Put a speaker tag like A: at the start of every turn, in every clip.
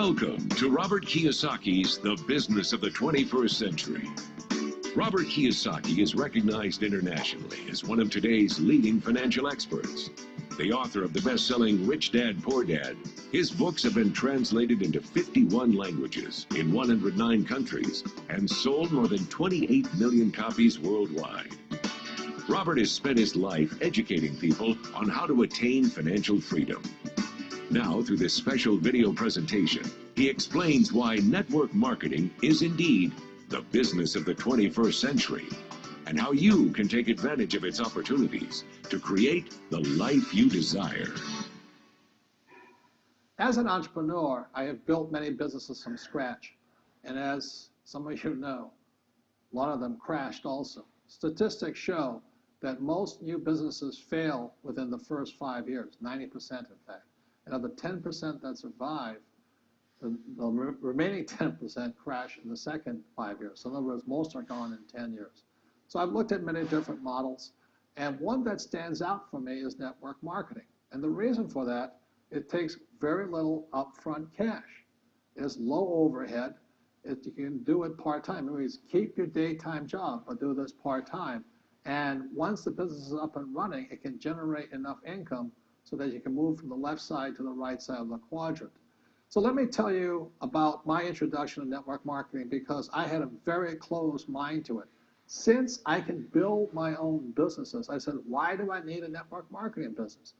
A: Welcome to Robert Kiyosaki's The Business of the 21st Century. Robert Kiyosaki is recognized internationally as one of today's leading financial experts. The author of the best-selling Rich Dad, Poor Dad, his books have been translated into 51 languages in 109 countries and sold more than 28 million copies worldwide. Robert has spent his life educating people on how to attain financial freedom. Now, through this special video presentation, he explains why network marketing is indeed the business of the 21st century, and how you can take advantage of its opportunities to create the life you desire.
B: As an entrepreneur, I have built many businesses from scratch, and as some of you know, a lot of them crashed also. Statistics show that most new businesses fail within the first 5 years, 90% in fact. And of the 10% that survive, the remaining 10% crash in the second 5 years. So in other words, most are gone in 10 years. So I've looked at many different models, and one that stands out for me is network marketing. And the reason for that, it takes very little upfront cash. It's low overhead. You can do it part-time. It means keep your daytime job, but do this part-time. And once the business is up and running, it can generate enough income so that you can move from the left side to the right side of the quadrant. So let me tell you about my introduction to network marketing, because I had a very closed mind to it. Since I can build my own businesses, I said, why do I need a network marketing business?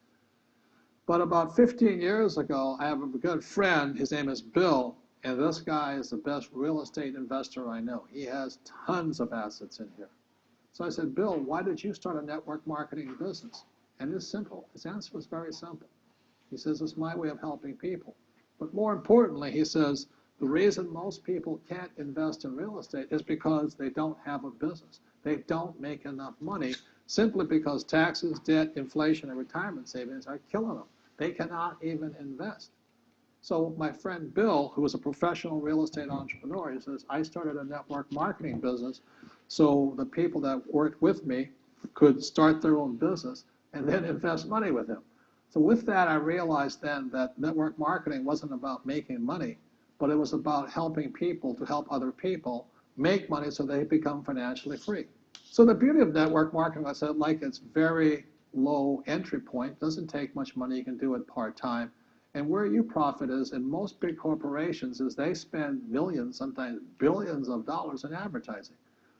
B: But about 15 years ago, I have a good friend, his name is Bill, and this guy is the best real estate investor I know. He has tons of assets in here. So I said, Bill, why did you start a network marketing business? And it's simple. His answer was very simple. He says, it's my way of helping people. But more importantly, he says, the reason most people can't invest in real estate is because they don't have a business. They don't make enough money simply because taxes, debt, inflation, and retirement savings are killing them. They cannot even invest. So my friend Bill, who is a professional real estate entrepreneur, he says, I started a network marketing business so the people that worked with me could start their own business and then invest money with him. So with that, I realized then that network marketing wasn't about making money, but it was about helping people to help other people make money so they become financially free. So the beauty of network marketing, I said, like it's very low entry point, doesn't take much money, you can do it part-time. And where you profit is in most big corporations is they spend millions, sometimes billions of dollars in advertising.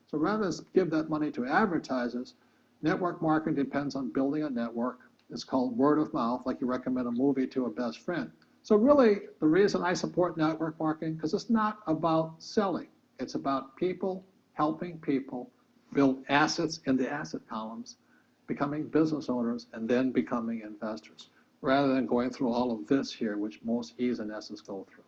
B: So rather than give that money to advertisers, network marketing depends on building a network. It's called word of mouth, like you recommend a movie to a best friend. So really, the reason I support network marketing, because it's not about selling. It's about people helping people build assets in the asset columns, becoming business owners, and then becoming investors, rather than going through all of this here, which most E's and S's go through.